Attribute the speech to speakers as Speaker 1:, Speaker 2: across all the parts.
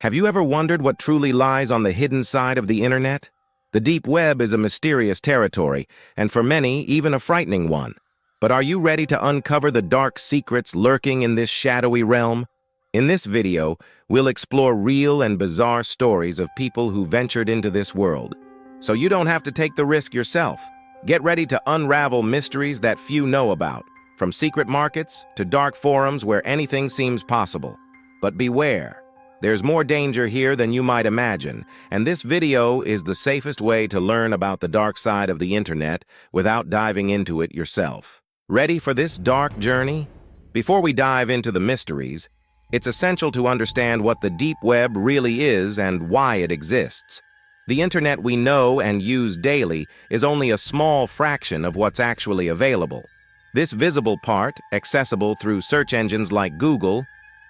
Speaker 1: Have you ever wondered what truly lies on the hidden side of the internet? The deep web is a mysterious territory, and for many, even a frightening one. But are you ready to uncover the dark secrets lurking in this shadowy realm? In this video, we'll explore real and bizarre stories of people who ventured into this world. So you don't have to take the risk yourself. Get ready to unravel mysteries that few know about, from secret markets to dark forums where anything seems possible. But beware. There's more danger here than you might imagine, and this video is the safest way to learn about the dark side of the internet without diving into it yourself. Ready for this dark journey? Before we dive into the mysteries, it's essential to understand what the deep web really is and why it exists. The internet we know and use daily is only a small fraction of what's actually available. This visible part, accessible through search engines like Google,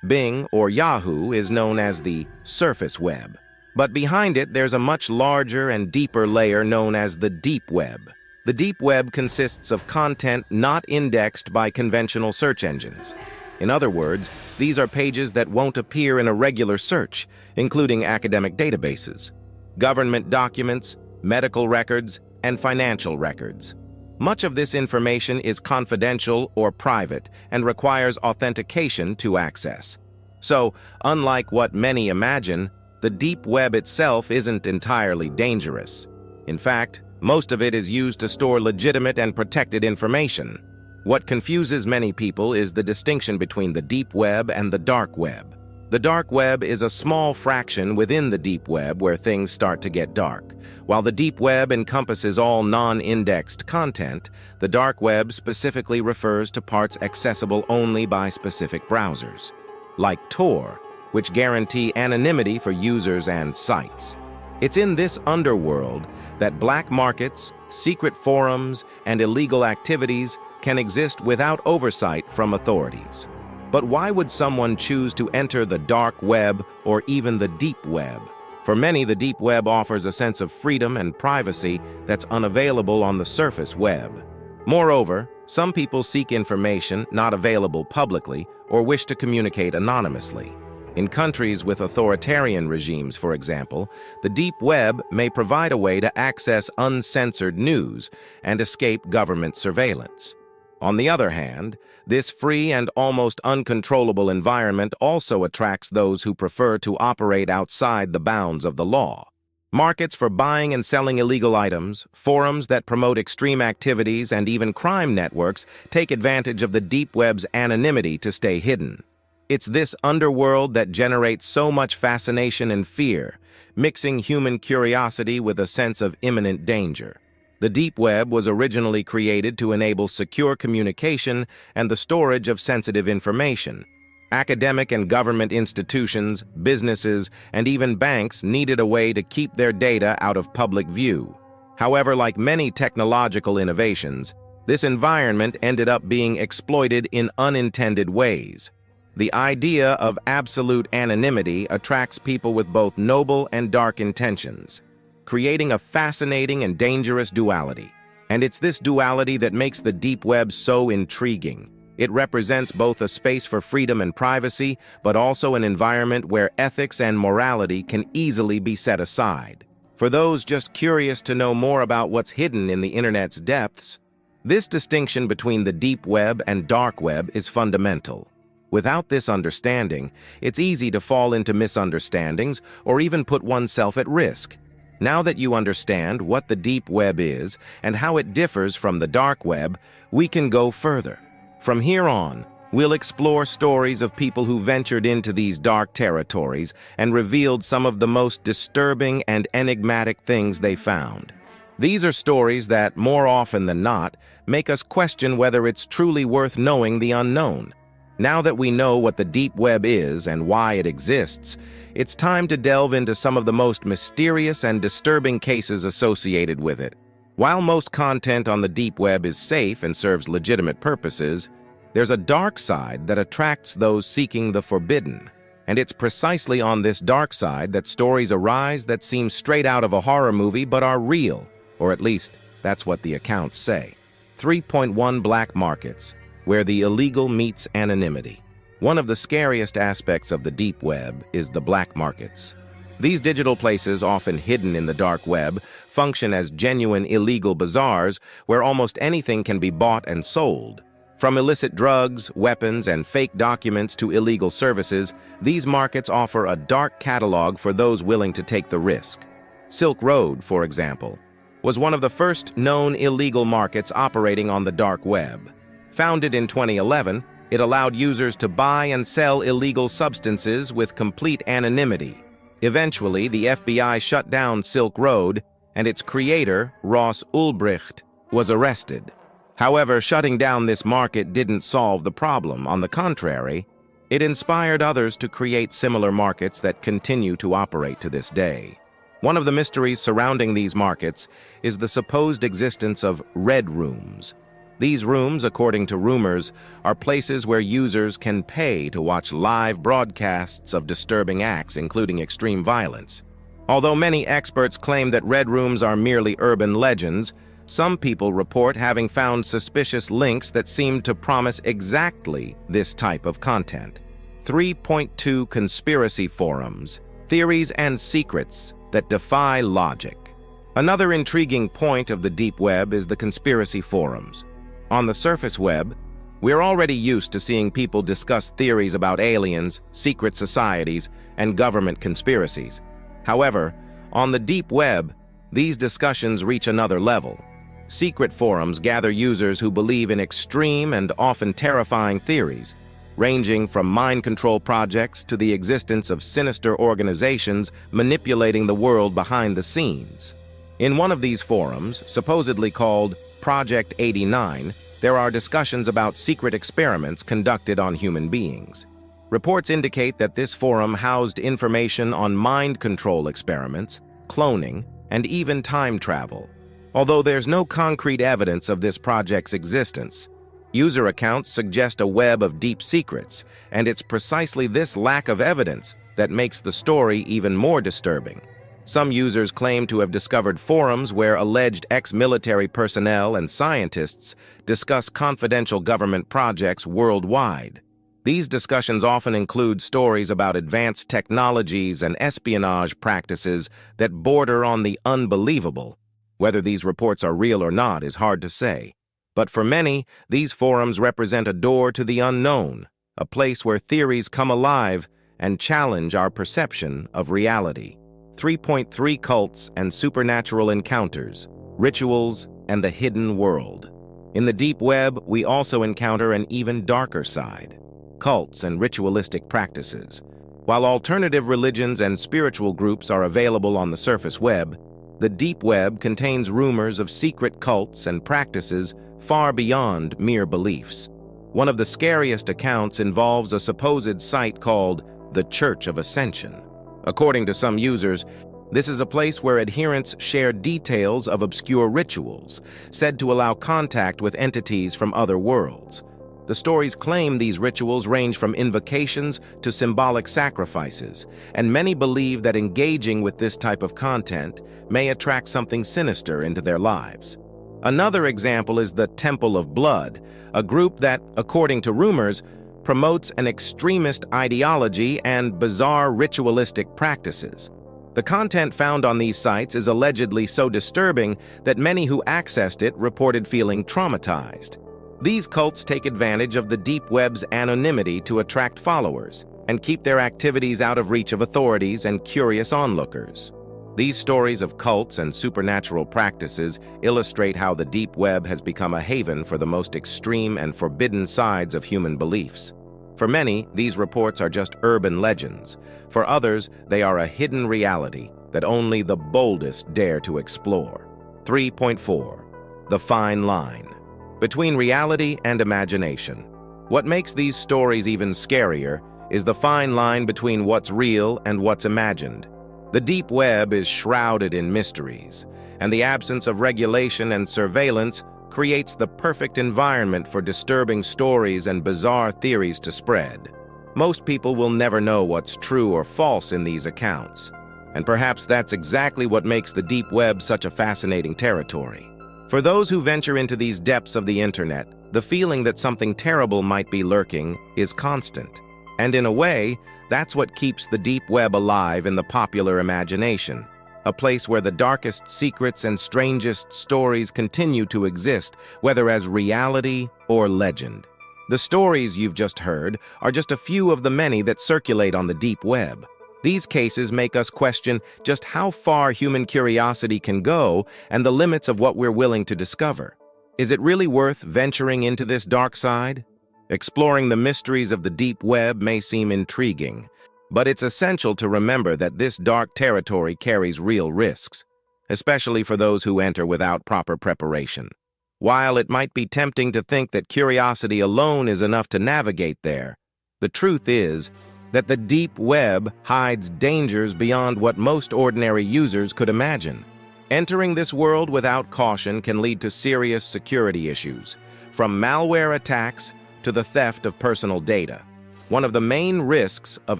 Speaker 1: Bing, or Yahoo, is known as the surface web. But behind it, there's a much larger and deeper layer known as the deep web. The deep web consists of content not indexed by conventional search engines. In other words, these are pages that won't appear in a regular search, including academic databases, government documents, medical records, and financial records. Much of this information is confidential or private and requires authentication to access. So, unlike what many imagine, the deep web itself isn't entirely dangerous. In fact, most of it is used to store legitimate and protected information. What confuses many people is the distinction between the deep web and the dark web. The dark web is a small fraction within the deep web where things start to get dark. While the deep web encompasses all non-indexed content, the dark web specifically refers to parts accessible only by specific browsers, like Tor, which guarantee anonymity for users and sites. It's in this underworld that black markets, secret forums, and illegal activities can exist without oversight from authorities. But why would someone choose to enter the dark web or even the deep web? For many, the deep web offers a sense of freedom and privacy that's unavailable on the surface web. Moreover, some people seek information not available publicly or wish to communicate anonymously. In countries with authoritarian regimes, for example, the deep web may provide a way to access uncensored news and escape government surveillance. On the other hand, this free and almost uncontrollable environment also attracts those who prefer to operate outside the bounds of the law. Markets for buying and selling illegal items, forums that promote extreme activities, and even crime networks take advantage of the deep web's anonymity to stay hidden. It's this underworld that generates so much fascination and fear, mixing human curiosity with a sense of imminent danger. The deep web was originally created to enable secure communication and the storage of sensitive information. Academic and government institutions, businesses, and even banks needed a way to keep their data out of public view. However, like many technological innovations, this environment ended up being exploited in unintended ways. The idea of absolute anonymity attracts people with both noble and dark intentions, creating a fascinating and dangerous duality. And it's this duality that makes the deep web so intriguing. It represents both a space for freedom and privacy, but also an environment where ethics and morality can easily be set aside. For those just curious to know more about what's hidden in the internet's depths, this distinction between the deep web and dark web is fundamental. Without this understanding, it's easy to fall into misunderstandings or even put oneself at risk. Now that you understand what the deep web is and how it differs from the dark web, we can go further. From here on, we'll explore stories of people who ventured into these dark territories and revealed some of the most disturbing and enigmatic things they found. These are stories that, more often than not, make us question whether it's truly worth knowing the unknown. Now that we know what the deep web is and why it exists, it's time to delve into some of the most mysterious and disturbing cases associated with it. While most content on the deep web is safe and serves legitimate purposes, there's a dark side that attracts those seeking the forbidden. And it's precisely on this dark side that stories arise that seem straight out of a horror movie but are real, or at least that's what the accounts say. 3.1 Black markets, where the illegal meets anonymity. One of the scariest aspects of the deep web is the black markets. These digital places, often hidden in the dark web, function as genuine illegal bazaars where almost anything can be bought and sold. From illicit drugs, weapons, and fake documents to illegal services, these markets offer a dark catalog for those willing to take the risk. Silk Road, for example, was one of the first known illegal markets operating on the dark web. Founded in 2011, it allowed users to buy and sell illegal substances with complete anonymity. Eventually, the FBI shut down Silk Road, and its creator, Ross Ulbricht, was arrested. However, shutting down this market didn't solve the problem. On the contrary, it inspired others to create similar markets that continue to operate to this day. One of the mysteries surrounding these markets is the supposed existence of red rooms. These rooms, according to rumors, are places where users can pay to watch live broadcasts of disturbing acts, including extreme violence. Although many experts claim that red rooms are merely urban legends, some people report having found suspicious links that seem to promise exactly this type of content. 3.2 Conspiracy forums, theories and secrets that defy logic. Another intriguing point of the deep web is the conspiracy forums. On the surface web, we're already used to seeing people discuss theories about aliens, secret societies, and government conspiracies. However, on the deep web, these discussions reach another level. Secret forums gather users who believe in extreme and often terrifying theories, ranging from mind control projects to the existence of sinister organizations manipulating the world behind the scenes. In one of these forums, supposedly called Project 89, there are discussions about secret experiments conducted on human beings. Reports indicate that this forum housed information on mind control experiments, cloning, and even time travel. Although there's no concrete evidence of this project's existence, user accounts suggest a web of deep secrets, and it's precisely this lack of evidence that makes the story even more disturbing. Some users claim to have discovered forums where alleged ex-military personnel and scientists discuss confidential government projects worldwide. These discussions often include stories about advanced technologies and espionage practices that border on the unbelievable. Whether these reports are real or not is hard to say. But for many, these forums represent a door to the unknown, a place where theories come alive and challenge our perception of reality. 3.3 Cults and supernatural encounters, rituals, and the hidden world. In the deep web, we also encounter an even darker side: cults and ritualistic practices. While alternative religions and spiritual groups are available on the surface web, the deep web contains rumors of secret cults and practices far beyond mere beliefs. One of the scariest accounts involves a supposed site called the Church of Ascension. According to some users, this is a place where adherents share details of obscure rituals, said to allow contact with entities from other worlds. The stories claim these rituals range from invocations to symbolic sacrifices, and many believe that engaging with this type of content may attract something sinister into their lives. Another example is the Temple of Blood, a group that, according to rumors, promotes an extremist ideology and bizarre ritualistic practices. The content found on these sites is allegedly so disturbing that many who accessed it reported feeling traumatized. These cults take advantage of the deep web's anonymity to attract followers and keep their activities out of reach of authorities and curious onlookers. These stories of cults and supernatural practices illustrate how the deep web has become a haven for the most extreme and forbidden sides of human beliefs. For many, these reports are just urban legends. For others, they are a hidden reality that only the boldest dare to explore. 3.4. The Fine Line. Between reality and imagination. What makes these stories even scarier is the fine line between what's real and what's imagined. The deep web is shrouded in mysteries, and the absence of regulation and surveillance creates the perfect environment for disturbing stories and bizarre theories to spread. Most people will never know what's true or false in these accounts, and perhaps that's exactly what makes the deep web such a fascinating territory. For those who venture into these depths of the internet, the feeling that something terrible might be lurking is constant. And in a way, that's what keeps the deep web alive in the popular imagination, a place where the darkest secrets and strangest stories continue to exist, whether as reality or legend. The stories you've just heard are just a few of the many that circulate on the deep web. These cases make us question just how far human curiosity can go and the limits of what we're willing to discover. Is it really worth venturing into this dark side? Exploring the mysteries of the deep web may seem intriguing, but it's essential to remember that this dark territory carries real risks, especially for those who enter without proper preparation. While it might be tempting to think that curiosity alone is enough to navigate there, the truth is that the deep web hides dangers beyond what most ordinary users could imagine. Entering this world without caution can lead to serious security issues, from malware attacks to the theft of personal data. One of the main risks of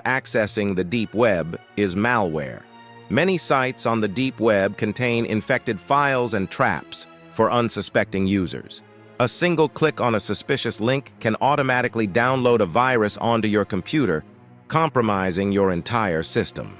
Speaker 1: accessing the deep web is malware. Many sites on the deep web contain infected files and traps for unsuspecting users. A single click on a suspicious link can automatically download a virus onto your computer, compromising your entire system.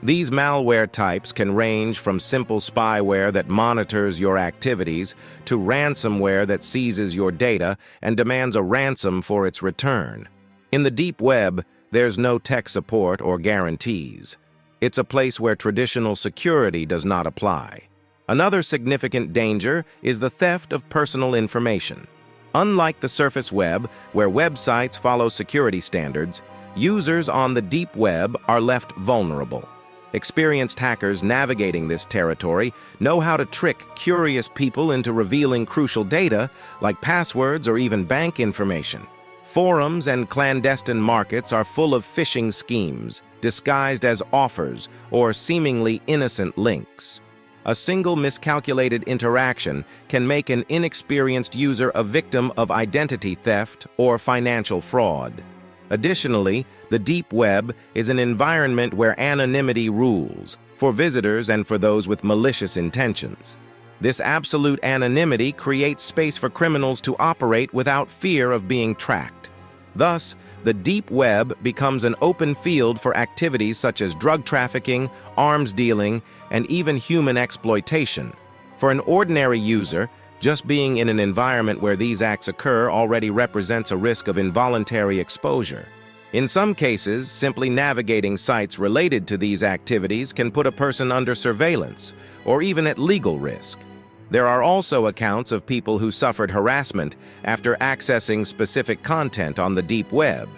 Speaker 1: These malware types can range from simple spyware that monitors your activities to ransomware that seizes your data and demands a ransom for its return. In the deep web, there's no tech support or guarantees. It's a place where traditional security does not apply. Another significant danger is the theft of personal information. Unlike the surface web, where websites follow security standards, users on the deep web are left vulnerable. Experienced hackers navigating this territory know how to trick curious people into revealing crucial data, like passwords or even bank information. Forums and clandestine markets are full of phishing schemes, disguised as offers or seemingly innocent links. A single miscalculated interaction can make an inexperienced user a victim of identity theft or financial fraud. Additionally, the deep web is an environment where anonymity rules, for visitors and for those with malicious intentions. This absolute anonymity creates space for criminals to operate without fear of being tracked. Thus, the deep web becomes an open field for activities such as drug trafficking, arms dealing, and even human exploitation. For an ordinary user, just being in an environment where these acts occur already represents a risk of involuntary exposure. In some cases, simply navigating sites related to these activities can put a person under surveillance or even at legal risk. There are also accounts of people who suffered harassment after accessing specific content on the deep web.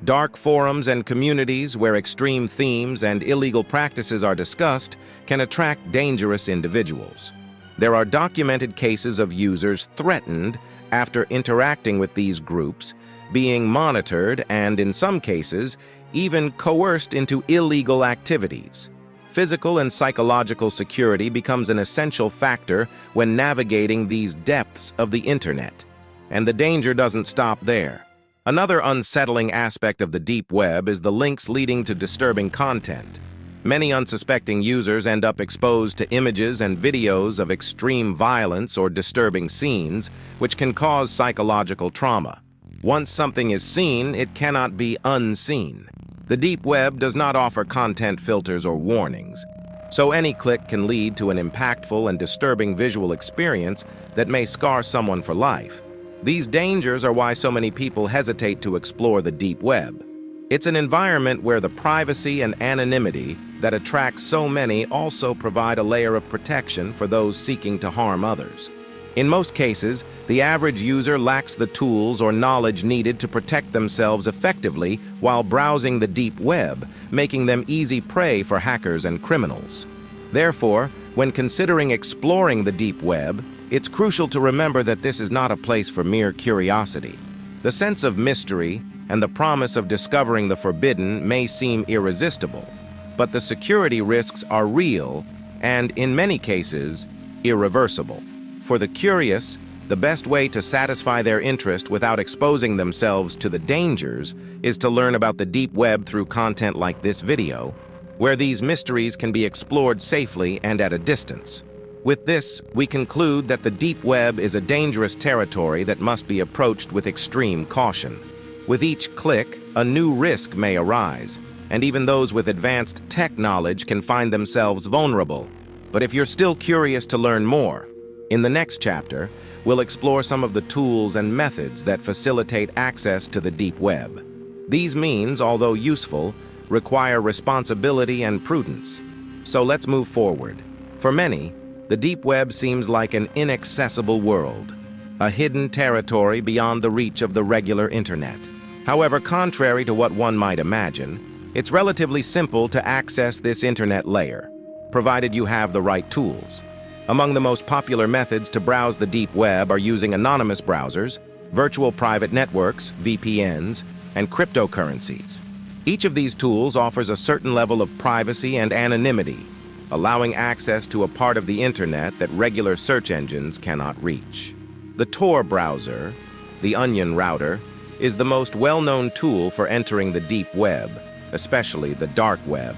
Speaker 1: Dark forums and communities where extreme themes and illegal practices are discussed can attract dangerous individuals. There are documented cases of users threatened after interacting with these groups, being monitored and, in some cases, even coerced into illegal activities. Physical and psychological security becomes an essential factor when navigating these depths of the internet. And the danger doesn't stop there. Another unsettling aspect of the deep web is the links leading to disturbing content. Many unsuspecting users end up exposed to images and videos of extreme violence or disturbing scenes, which can cause psychological trauma. Once something is seen, it cannot be unseen. The deep web does not offer content filters or warnings, so any click can lead to an impactful and disturbing visual experience that may scar someone for life. These dangers are why so many people hesitate to explore the deep web. It's an environment where the privacy and anonymity that attracts so many also provide a layer of protection for those seeking to harm others. In most cases, the average user lacks the tools or knowledge needed to protect themselves effectively while browsing the deep web, making them easy prey for hackers and criminals. Therefore, when considering exploring the deep web, it's crucial to remember that this is not a place for mere curiosity. The sense of mystery and the promise of discovering the forbidden may seem irresistible, but the security risks are real and, in many cases, irreversible. For the curious, the best way to satisfy their interest without exposing themselves to the dangers is to learn about the deep web through content like this video, where these mysteries can be explored safely and at a distance. With this, we conclude that the deep web is a dangerous territory that must be approached with extreme caution. With each click, a new risk may arise, and even those with advanced tech knowledge can find themselves vulnerable. But if you're still curious to learn more, in the next chapter, we'll explore some of the tools and methods that facilitate access to the deep web. These means, although useful, require responsibility and prudence. So let's move forward. For many, the deep web seems like an inaccessible world, a hidden territory beyond the reach of the regular internet. However, contrary to what one might imagine, it's relatively simple to access this internet layer, provided you have the right tools. Among the most popular methods to browse the deep web are using anonymous browsers, virtual private networks, VPNs, and cryptocurrencies. Each of these tools offers a certain level of privacy and anonymity, allowing access to a part of the internet that regular search engines cannot reach. The Tor browser, the Onion router, is the most well-known tool for entering the deep web, especially the dark web.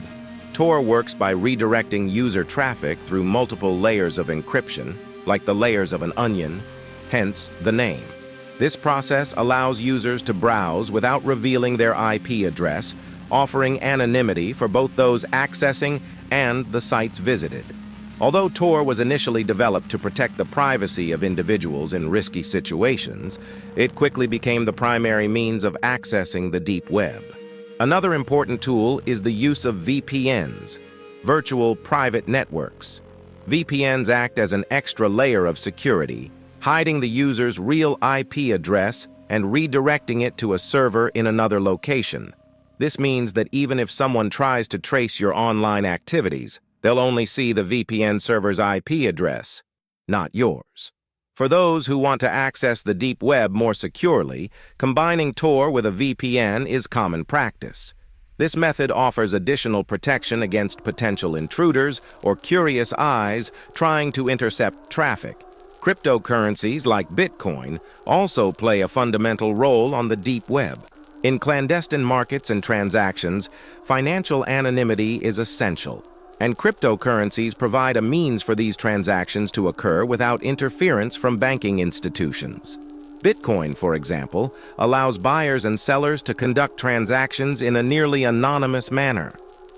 Speaker 1: Tor works by redirecting user traffic through multiple layers of encryption, like the layers of an onion, hence the name. This process allows users to browse without revealing their IP address, offering anonymity for both those accessing and the sites visited. Although Tor was initially developed to protect the privacy of individuals in risky situations, it quickly became the primary means of accessing the deep web. Another important tool is the use of VPNs, virtual private networks. VPNs act as an extra layer of security, hiding the user's real IP address and redirecting it to a server in another location. This means that even if someone tries to trace your online activities, they'll only see the VPN server's IP address, not yours. For those who want to access the deep web more securely, combining Tor with a VPN is common practice. This method offers additional protection against potential intruders or curious eyes trying to intercept traffic. Cryptocurrencies like Bitcoin also play a fundamental role on the deep web. In clandestine markets and transactions, financial anonymity is essential, and cryptocurrencies provide a means for these transactions to occur without interference from banking institutions. Bitcoin, for example, allows buyers and sellers to conduct transactions in a nearly anonymous manner.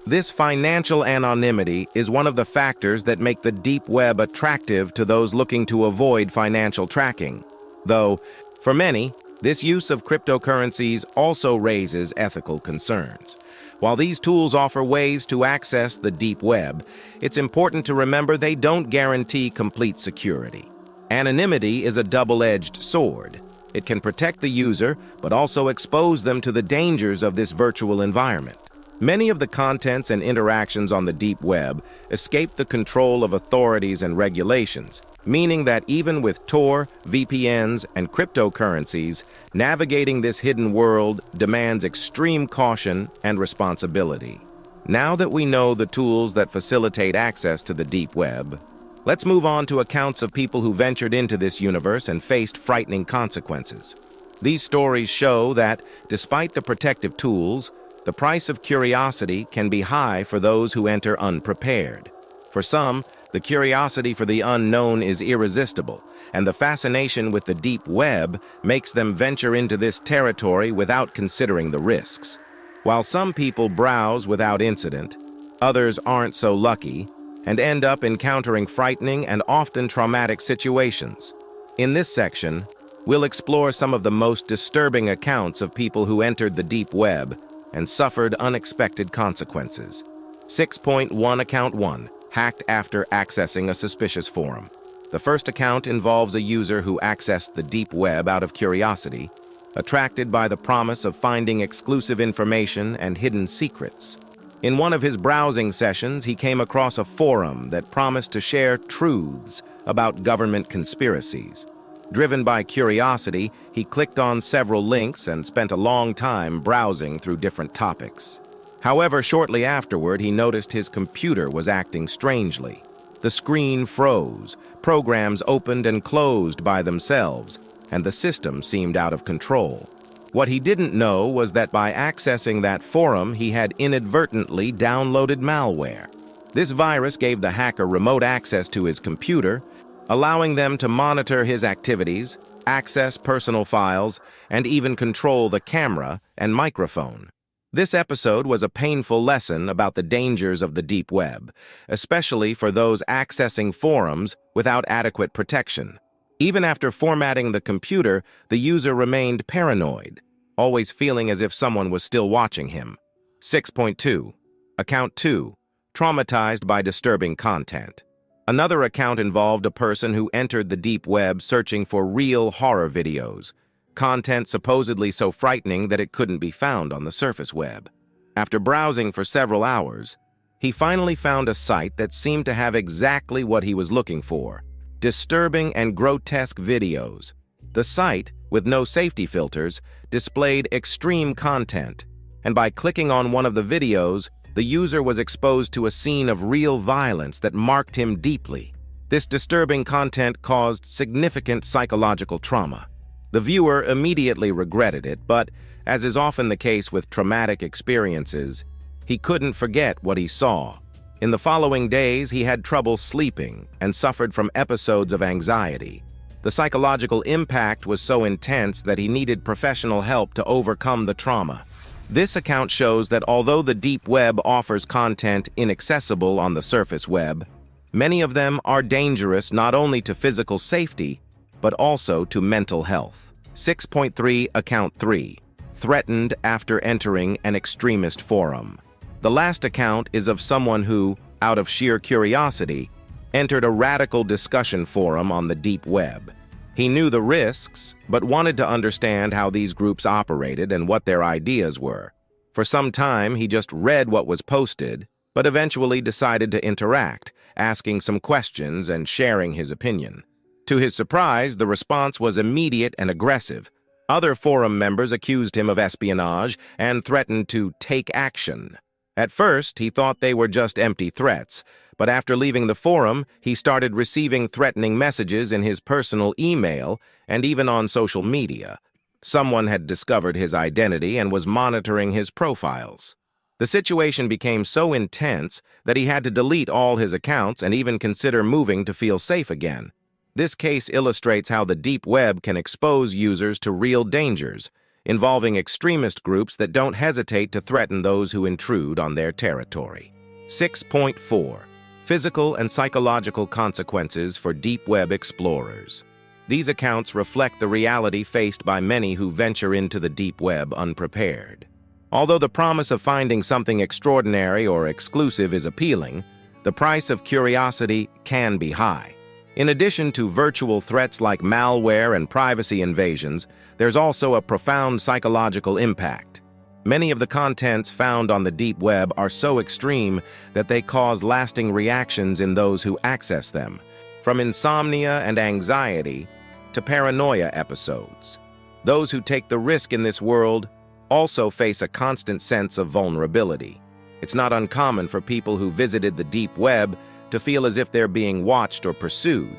Speaker 1: This financial anonymity is one of the factors that make the deep web attractive to those looking to avoid financial tracking. Though, for many, this use of cryptocurrencies also raises ethical concerns. While these tools offer ways to access the deep web, it's important to remember they don't guarantee complete security. Anonymity is a double-edged sword. It can protect the user, but also expose them to the dangers of this virtual environment. Many of the contents and interactions on the deep web escape the control of authorities and regulations, meaning that even with Tor, VPNs, and cryptocurrencies, navigating this hidden world demands extreme caution and responsibility. Now that we know the tools that facilitate access to the deep web, let's move on to accounts of people who ventured into this universe and faced frightening consequences. These stories show that, despite the protective tools, the price of curiosity can be high for those who enter unprepared. For some, the curiosity for the unknown is irresistible, and the fascination with the deep web makes them venture into this territory without considering the risks. While some people browse without incident, others aren't so lucky and end up encountering frightening and often traumatic situations. In this section, we'll explore some of the most disturbing accounts of people who entered the deep web and suffered unexpected consequences. 6.1 Account 1. Hacked after accessing a suspicious forum. The first account involves a user who accessed the deep web out of curiosity, attracted by the promise of finding exclusive information and hidden secrets. In one of his browsing sessions, he came across a forum that promised to share truths about government conspiracies. Driven by curiosity, he clicked on several links and spent a long time browsing through different topics. However, shortly afterward, he noticed his computer was acting strangely. The screen froze, programs opened and closed by themselves, and the system seemed out of control. What he didn't know was that by accessing that forum, he had inadvertently downloaded malware. This virus gave the hacker remote access to his computer, allowing them to monitor his activities access personal files, and even control the camera and microphone. This episode was a painful lesson about the dangers of the deep web, especially for those accessing forums without adequate protection. Even after formatting the computer, the user remained paranoid, always feeling as if someone was still watching him. 6.2. Account 2. Traumatized by disturbing content. Another account involved a person who entered the deep web searching for real horror videos, content supposedly so frightening that it couldn't be found on the surface web. After browsing for several hours, he finally found a site that seemed to have exactly what he was looking for: disturbing and grotesque videos. The site, with no safety filters, displayed extreme content, and by clicking on one of the videos, the user was exposed to a scene of real violence that marked him deeply. This disturbing content caused significant psychological trauma. The viewer immediately regretted it, but, as is often the case with traumatic experiences, he couldn't forget what he saw. In the following days, he had trouble sleeping and suffered from episodes of anxiety. The psychological impact was so intense that he needed professional help to overcome the trauma. This account shows that although the deep web offers content inaccessible on the surface web, many of them are dangerous not only to physical safety, but also to mental health. 6.3. Account 3. Threatened after entering an extremist forum. The last account is of someone who, out of sheer curiosity, entered a radical discussion forum on the deep web. He knew the risks, but wanted to understand how these groups operated and what their ideas were. For some time, he just read what was posted, but eventually decided to interact, asking some questions and sharing his opinion. To his surprise, the response was immediate and aggressive. Other forum members accused him of espionage and threatened to take action. At first, he thought they were just empty threats, but after leaving the forum, he started receiving threatening messages in his personal email and even on social media. Someone had discovered his identity and was monitoring his profiles. The situation became so intense that he had to delete all his accounts and even consider moving to feel safe again. This case illustrates how the deep web can expose users to real dangers, involving extremist groups that don't hesitate to threaten those who intrude on their territory. 6.4. Physical and psychological consequences for deep web explorers. These accounts reflect the reality faced by many who venture into the deep web unprepared. Although the promise of finding something extraordinary or exclusive is appealing, the price of curiosity can be high. In addition to virtual threats like malware and privacy invasions, there's also a profound psychological impact. Many of the contents found on the deep web are so extreme that they cause lasting reactions in those who access them, from insomnia and anxiety to paranoia episodes. Those who take the risk in this world also face a constant sense of vulnerability. It's not uncommon for people who visited the deep web to feel as if they're being watched or pursued,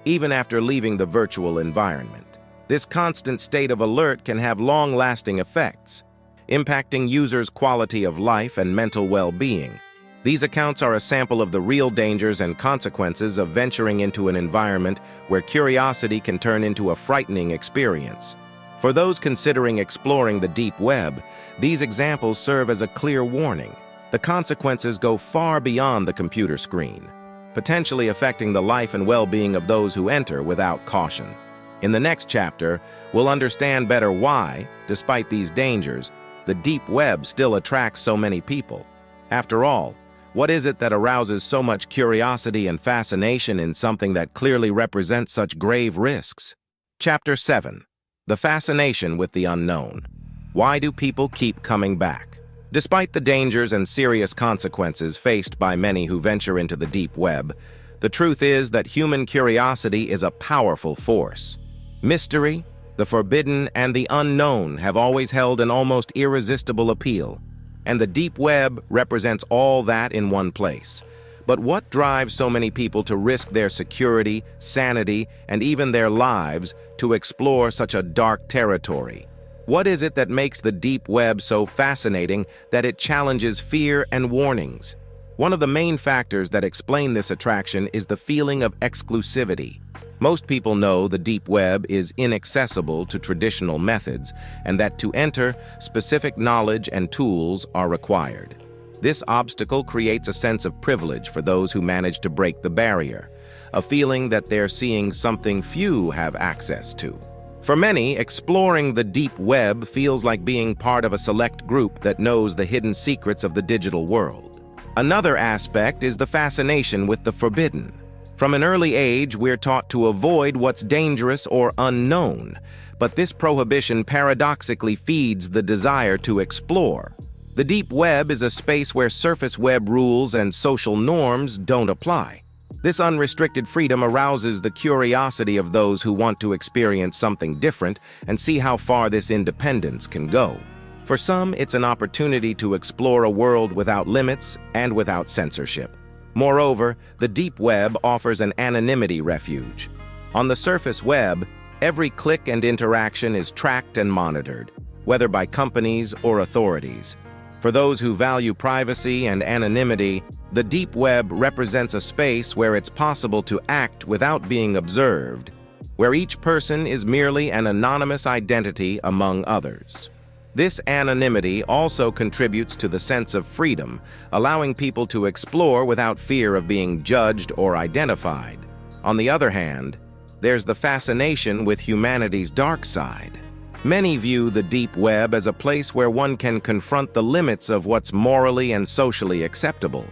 Speaker 1: even after leaving the virtual environment. This constant state of alert can have long-lasting effects, impacting users' quality of life and mental well-being. These accounts are a sample of the real dangers and consequences of venturing into an environment where curiosity can turn into a frightening experience. For those considering exploring the deep web, these examples serve as a clear warning. The consequences go far beyond the computer screen, potentially affecting the life and well-being of those who enter without caution. In the next chapter, we'll understand better why, despite these dangers, the deep web still attracts so many people. After all, what is it that arouses so much curiosity and fascination in something that clearly represents such grave risks? Chapter 7. The Fascination with the Unknown. Why do people keep coming back? Despite the dangers and serious consequences faced by many who venture into the deep web, the truth is that human curiosity is a powerful force. Mystery, the forbidden, and the unknown have always held an almost irresistible appeal, and the deep web represents all that in one place. But what drives so many people to risk their security, sanity, and even their lives to explore such a dark territory? What is it that makes the deep web so fascinating that it challenges fear and warnings? One of the main factors that explain this attraction is the feeling of exclusivity. Most people know the deep web is inaccessible to traditional methods, and that to enter, specific knowledge and tools are required. This obstacle creates a sense of privilege for those who manage to break the barrier, a feeling that they're seeing something few have access to. For many, exploring the deep web feels like being part of a select group that knows the hidden secrets of the digital world. Another aspect is the fascination with the forbidden. From an early age, we're taught to avoid what's dangerous or unknown, but this prohibition paradoxically feeds the desire to explore. The deep web is a space where surface web rules and social norms don't apply. This unrestricted freedom arouses the curiosity of those who want to experience something different and see how far this independence can go. For some, it's an opportunity to explore a world without limits and without censorship. Moreover, the deep web offers an anonymity refuge. On the surface web, every click and interaction is tracked and monitored, whether by companies or authorities. For those who value privacy and anonymity, the deep web represents a space where it's possible to act without being observed, where each person is merely an anonymous identity among others. This anonymity also contributes to the sense of freedom, allowing people to explore without fear of being judged or identified. On the other hand, there's the fascination with humanity's dark side. Many view the deep web as a place where one can confront the limits of what's morally and socially acceptable.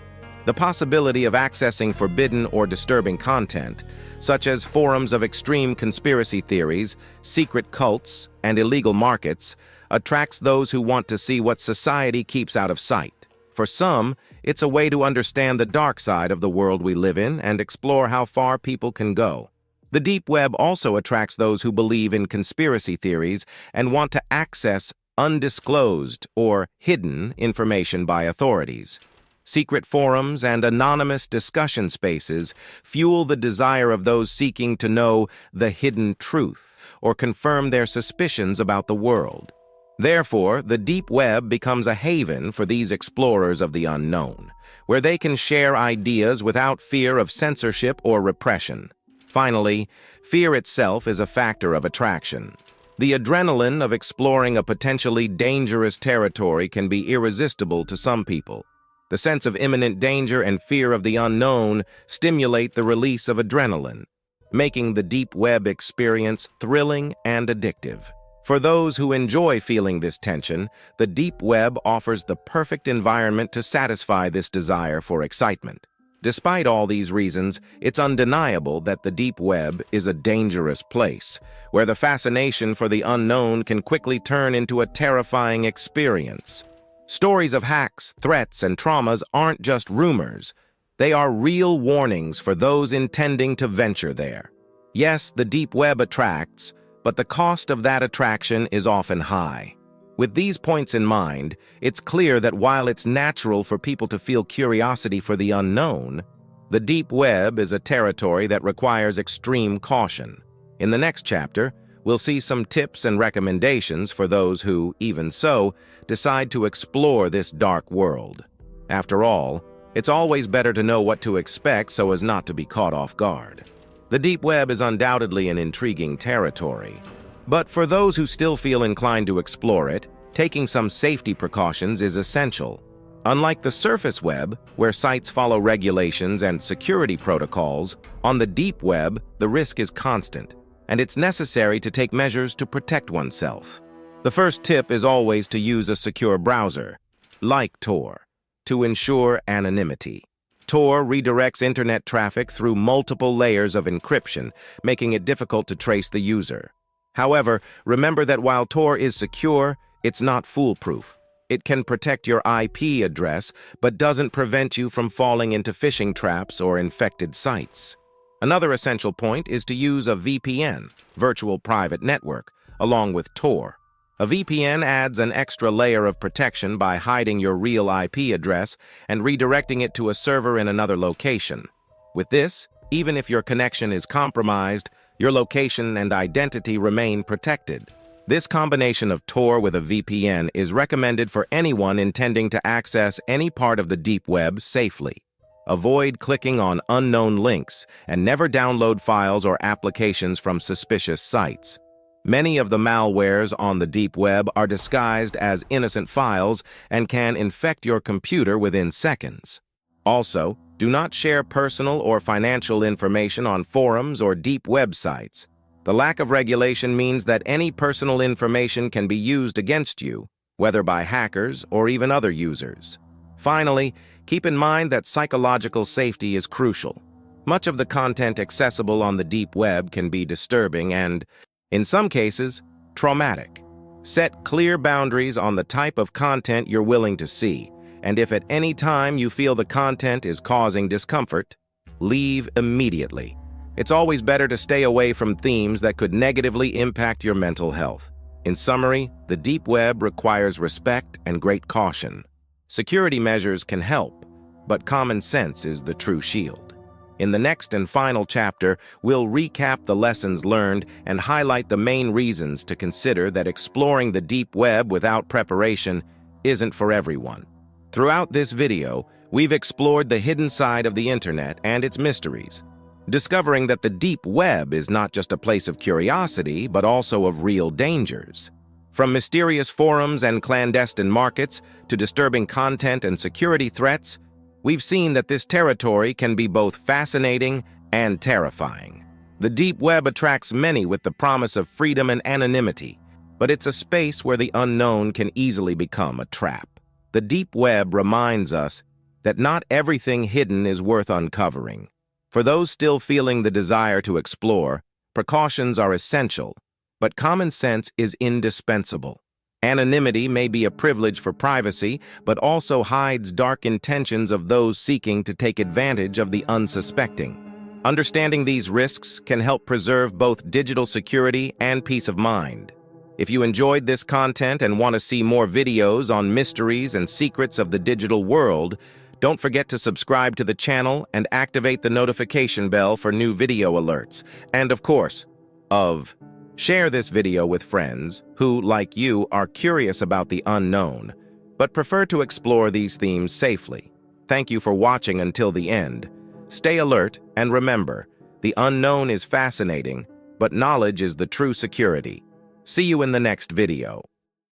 Speaker 1: The possibility of accessing forbidden or disturbing content, such as forums of extreme conspiracy theories, secret cults, and illegal markets, attracts those who want to see what society keeps out of sight. For some, it's a way to understand the dark side of the world we live in and explore how far people can go. The deep web also attracts those who believe in conspiracy theories and want to access undisclosed or hidden information by authorities. Secret forums and anonymous discussion spaces fuel the desire of those seeking to know the hidden truth or confirm their suspicions about the world. Therefore, the deep web becomes a haven for these explorers of the unknown, where they can share ideas without fear of censorship or repression. Finally, fear itself is a factor of attraction. The adrenaline of exploring a potentially dangerous territory can be irresistible to some people. The sense of imminent danger and fear of the unknown stimulate the release of adrenaline, making the deep web experience thrilling and addictive. For those who enjoy feeling this tension, the deep web offers the perfect environment to satisfy this desire for excitement. Despite all these reasons, it's undeniable that the deep web is a dangerous place, where the fascination for the unknown can quickly turn into a terrifying experience. Stories of hacks, threats, and traumas aren't just rumors. They are real warnings for those intending to venture there. Yes, the deep web attracts, but the cost of that attraction is often high. With these points in mind, it's clear that while it's natural for people to feel curiosity for the unknown, the deep web is a territory that requires extreme caution. In the next chapter, we'll see some tips and recommendations for those who, even so, decide to explore this dark world. After all, it's always better to know what to expect so as not to be caught off guard. The deep web is undoubtedly an intriguing territory, but for those who still feel inclined to explore it, taking some safety precautions is essential. Unlike the surface web, where sites follow regulations and security protocols, on the deep web, the risk is constant, and it's necessary to take measures to protect oneself. The first tip is always to use a secure browser, like Tor, to ensure anonymity. Tor redirects internet traffic through multiple layers of encryption, making it difficult to trace the user. However, remember that while Tor is secure, it's not foolproof. It can protect your IP address, but doesn't prevent you from falling into phishing traps or infected sites. Another essential point is to use a VPN, virtual private network, along with Tor. A VPN adds an extra layer of protection by hiding your real IP address and redirecting it to a server in another location. With this, even if your connection is compromised, your location and identity remain protected. This combination of Tor with a VPN is recommended for anyone intending to access any part of the deep web safely. Avoid clicking on unknown links and never download files or applications from suspicious sites. Many of the malwares on the deep web are disguised as innocent files and can infect your computer within seconds. Also, do not share personal or financial information on forums or deep websites. The lack of regulation means that any personal information can be used against you, whether by hackers or even other users. Finally, keep in mind that psychological safety is crucial. Much of the content accessible on the deep web can be disturbing and, in some cases, traumatic. Set clear boundaries on the type of content you're willing to see, and if at any time you feel the content is causing discomfort, leave immediately. It's always better to stay away from themes that could negatively impact your mental health. In summary, the deep web requires respect and great caution. Security measures can help, but common sense is the true shield. In the next and final chapter, we'll recap the lessons learned and highlight the main reasons to consider that exploring the deep web without preparation isn't for everyone. Throughout this video, we've explored the hidden side of the internet and its mysteries, discovering that the deep web is not just a place of curiosity, but also of real dangers. From mysterious forums and clandestine markets to disturbing content and security threats, we've seen that this territory can be both fascinating and terrifying. The deep web attracts many with the promise of freedom and anonymity, but it's a space where the unknown can easily become a trap. The deep web reminds us that not everything hidden is worth uncovering. For those still feeling the desire to explore, precautions are essential, but common sense is indispensable. Anonymity may be a privilege for privacy, but also hides dark intentions of those seeking to take advantage of the unsuspecting. Understanding these risks can help preserve both digital security and peace of mind. If you enjoyed this content and want to see more videos on mysteries and secrets of the digital world, don't forget to subscribe to the channel and activate the notification bell for new video alerts. And of course, share this video with friends who, like you, are curious about the unknown, but prefer to explore these themes safely. Thank you for watching until the end. Stay alert and remember, the unknown is fascinating, but knowledge is the true security. See you in the next video.